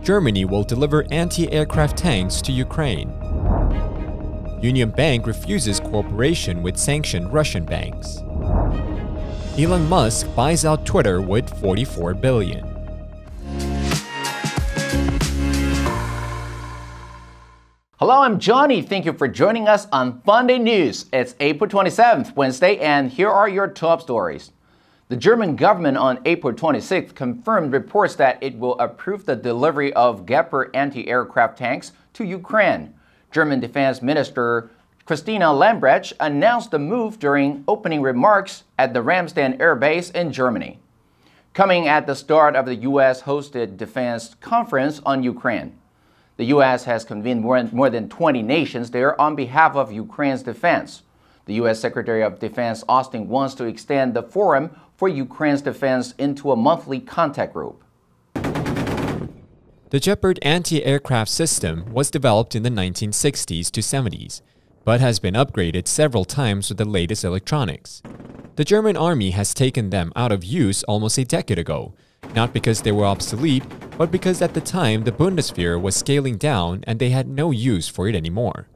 Germany will deliver anti-aircraft tanks to Ukraine. Union Bank refuses cooperation with sanctioned Russian banks. Elon Musk buys out Twitter with $44 billion. Hello, I'm Johnny. Thank you for joining us on FUNDAY News. It's April 27th, Wednesday, and here are your top stories. The German government on April 26th confirmed reports that it will approve the delivery of Gepard anti-aircraft tanks to Ukraine. German Defense Minister Christina Lambrecht announced the move during opening remarks at the Ramstein Air Base in Germany. Coming at the start of the U.S.-hosted defense conference on Ukraine. The U.S. has convened more than 20 nations there on behalf of Ukraine's defense. The U.S. Secretary of Defense Austin wants to extend the forum for Ukraine's defense into a monthly contact group. The Gepard anti-aircraft system was developed in the 1960s to 70s, but has been upgraded several times with the latest electronics. The German army has taken them out of use almost a decade ago, not because they were obsolete, but because at the time the Bundeswehr was scaling down and they had no use for it anymore.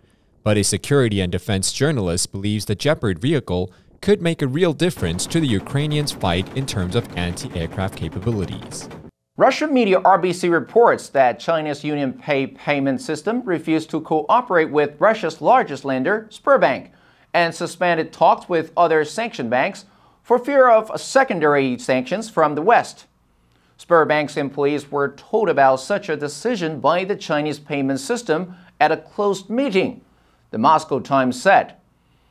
But a security and defense journalist believes the Gepard vehicle could make a real difference to the Ukrainians' fight in terms of anti-aircraft capabilities. Russian media RBC reports that China's UnionPay payment system refused to cooperate with Russia's largest lender, Sberbank, and suspended talks with other sanctioned banks for fear of secondary sanctions from the West. Sberbank's employees were told about such a decision by the Chinese payment system at a closed meeting. The Moscow Times said,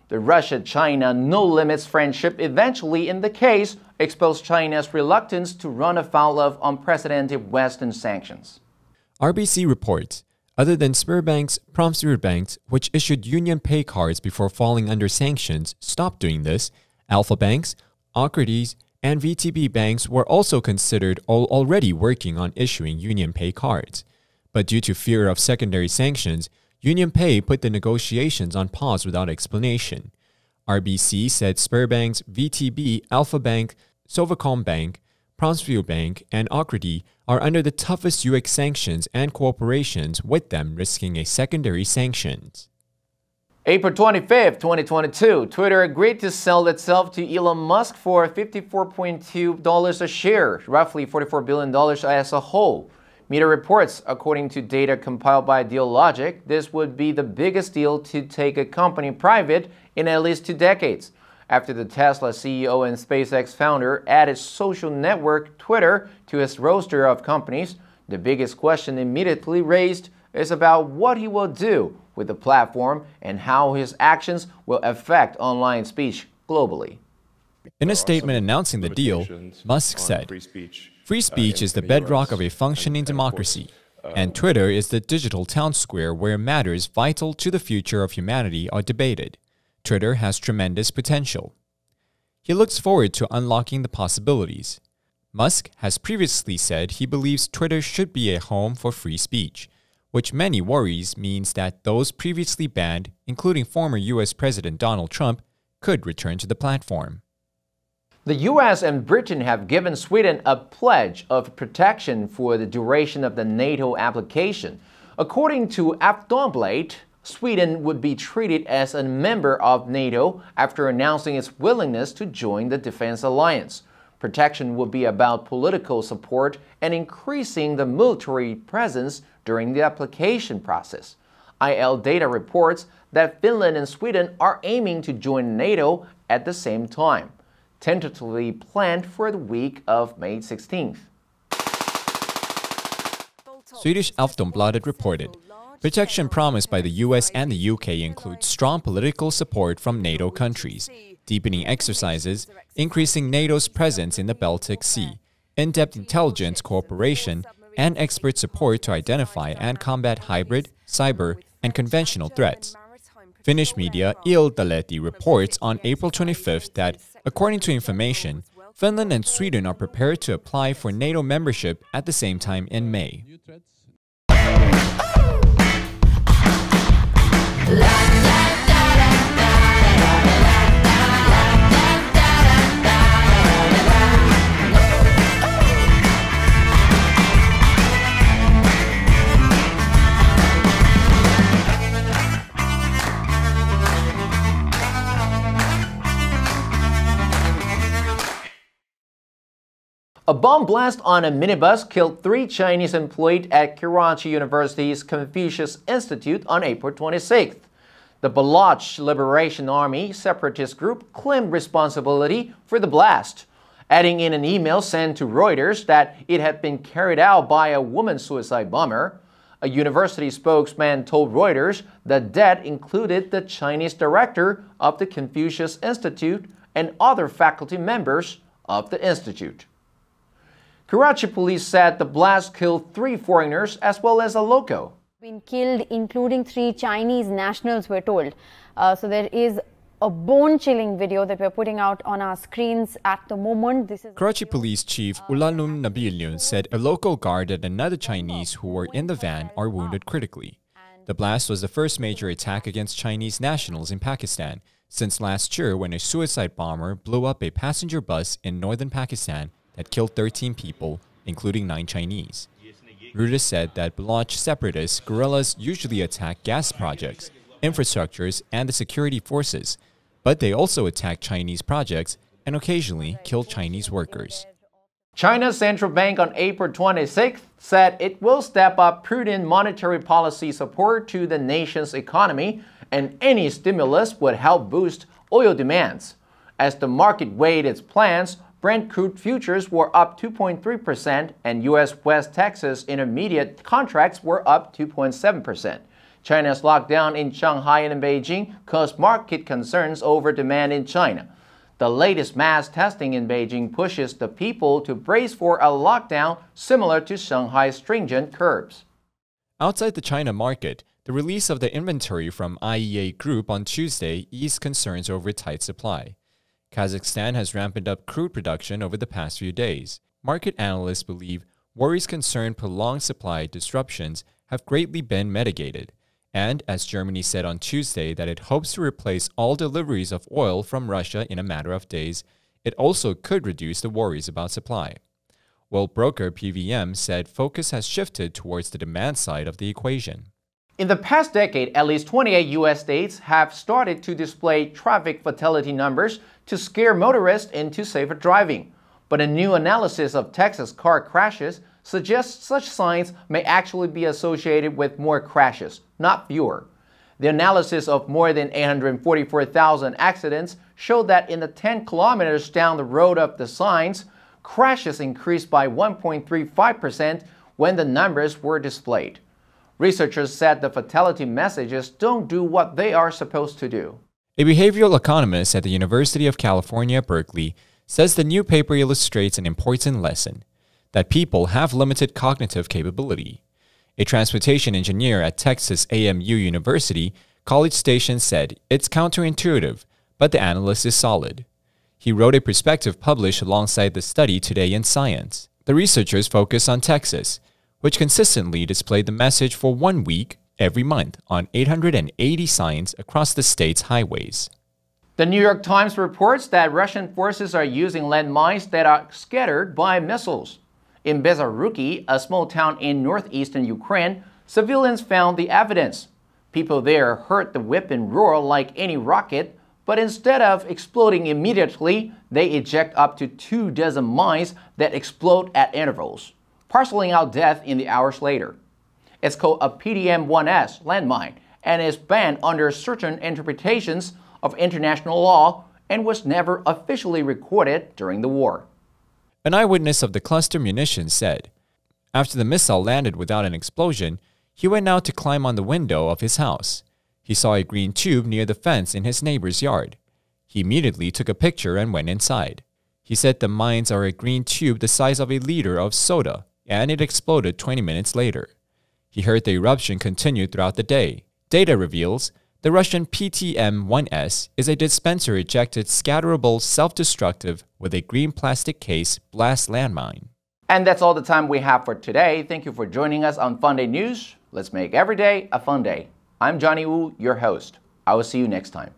the Russia-China no-limits friendship eventually, in the case, exposed China's reluctance to run afoul of unprecedented Western sanctions. RBC reports, other than Sberbank's Promptsteuer banks, which issued UnionPay cards before falling under sanctions, stopped doing this, Alpha banks, Ocrates, and VTB banks were also considered already working on issuing UnionPay cards. But due to fear of secondary sanctions, UnionPay put the negotiations on pause without explanation. RBC said Sberbank's VTB, Alpha Bank, Sovcom Bank, Promptsteuer Bank, and Ocrates are under the toughest UX sanctions and cooperations with them risking a secondary sanctions. April 25th, 2022, Twitter agreed to sell itself to Elon Musk for $54.2 a share, roughly $44 billion as a whole. Media reports, according to data compiled by Dealogic, this would be the biggest deal to take a company private in at least 2 decades, after the Tesla CEO and SpaceX founder added social network Twitter to his roster of companies. The biggest question immediately raised is about what he will do with the platform and how his actions will affect online speech globally. In a statement announcing the deal, Musk said, "Free speech is the bedrock of a functioning democracy, and Twitter is the digital town square where matters vital to the future of humanity are debated. Twitter has tremendous potential." He looks forward to unlocking the possibilities. Musk has previously said he believes Twitter should be a home for free speech, which many worries means that those previously banned, including former US President Donald Trump, could return to the platform. The U.S. and Britain have given Sweden a pledge of protection for the duration of the NATO application. According to FUNDAY, Sweden would be treated as a member of NATO after announcing its willingness to join the defense alliance. Protection would be about political support and increasing the military presence during the application process. IL data reports that Finland and Sweden are aiming to join NATO at the same time, tentatively planned for the week of May 16th. Swedish Aftonbladet reported, protection promised by the US and the UK includes strong political support from NATO countries, deepening exercises, increasing NATO's presence in the Baltic Sea, in-depth intelligence cooperation, and expert support to identify and combat hybrid, cyber, and conventional threats. Finnish media Iltalehti reports on April 25th that, according to information, Finland and Sweden are prepared to apply for NATO membership at the same time in May. A bomb blast on a minibus killed 3 Chinese employees at Karachi University's Confucius Institute on April 26th. The Baloch Liberation Army separatist group claimed responsibility for the blast, adding in an email sent to Reuters that it had been carried out by a woman suicide bomber. A university spokesman told Reuters the death included the Chinese director of the Confucius Institute and other faculty members of the institute. Karachi police said the blast killed 3 foreigners as well as a local. Been killed, including 3 Chinese nationals, we're told. So there is a bone-chilling video that we're putting out on our screens at the moment. This is Karachi Police Chief Ulalum Nabilyun said a local guard and another Chinese who were in the van are wounded critically. The blast was the first major attack against Chinese nationals in Pakistan since last year when a suicide bomber blew up a passenger bus in northern Pakistan that killed 13 people, including 9 Chinese. Reuters said that Baloch separatist guerrillas usually attack gas projects, infrastructures, and the security forces, but they also attack Chinese projects and occasionally kill Chinese workers. China's central bank on April 26th said it will step up prudent monetary policy support to the nation's economy, and any stimulus would help boost oil demands. As the market weighed its plans, Brent crude futures were up 2.3% and U.S. West Texas Intermediate contracts were up 2.7%. China's lockdown in Shanghai and Beijing caused market concerns over demand in China. The latest mass testing in Beijing pushes the people to brace for a lockdown similar to Shanghai's stringent curbs. Outside the China market, the release of the inventory from IEA Group on Tuesday eased concerns over tight supply. Kazakhstan has ramped up crude production over the past few days. Market analysts believe worries concerning prolonged supply disruptions have greatly been mitigated. And as Germany said on Tuesday that it hopes to replace all deliveries of oil from Russia in a matter of days, it also could reduce the worries about supply. World broker PVM said focus has shifted towards the demand side of the equation. In the past decade, at least 28 U.S. states have started to display traffic fatality numbers to scare motorists into safer driving. But a new analysis of Texas car crashes suggests such signs may actually be associated with more crashes, not fewer. The analysis of more than 844,000 accidents showed that in the 10 kilometers down the road of the signs, crashes increased by 1.35% when the numbers were displayed. Researchers said the fatality messages don't do what they are supposed to do. A behavioral economist at the University of California, Berkeley, says the new paper illustrates an important lesson, that people have limited cognitive capability. A transportation engineer at Texas AMU University, College Station said it's counterintuitive, but the analysis is solid. He wrote a perspective published alongside the study today in Science. The researchers focus on Texas, which consistently displayed the message for 1 week every month on 880 signs across the state's highways. The New York Times reports that Russian forces are using landmines that are scattered by missiles. In Bezaruki, a small town in northeastern Ukraine, civilians found the evidence. People there heard the weapon roar like any rocket, but instead of exploding immediately, they eject up to 24 mines that explode at intervals, parceling out death in the hours later. It's called a PDM-1S landmine and is banned under certain interpretations of international law and was never officially recorded during the war. An eyewitness of the cluster munitions said, after the missile landed without an explosion, he went out to climb on the window of his house. He saw a green tube near the fence in his neighbor's yard. He immediately took a picture and went inside. He said the mines are a green tube the size of a liter of soda, and it exploded 20 minutes later. He heard the eruption continue throughout the day. Data reveals the Russian PTM-1S is a dispenser-ejected scatterable self-destructive with a green plastic case blast landmine. And that's all the time we have for today. Thank you for joining us on FUNDAY News. Let's make every day a fun day. I'm Johnny Wu, your host. I will see you next time.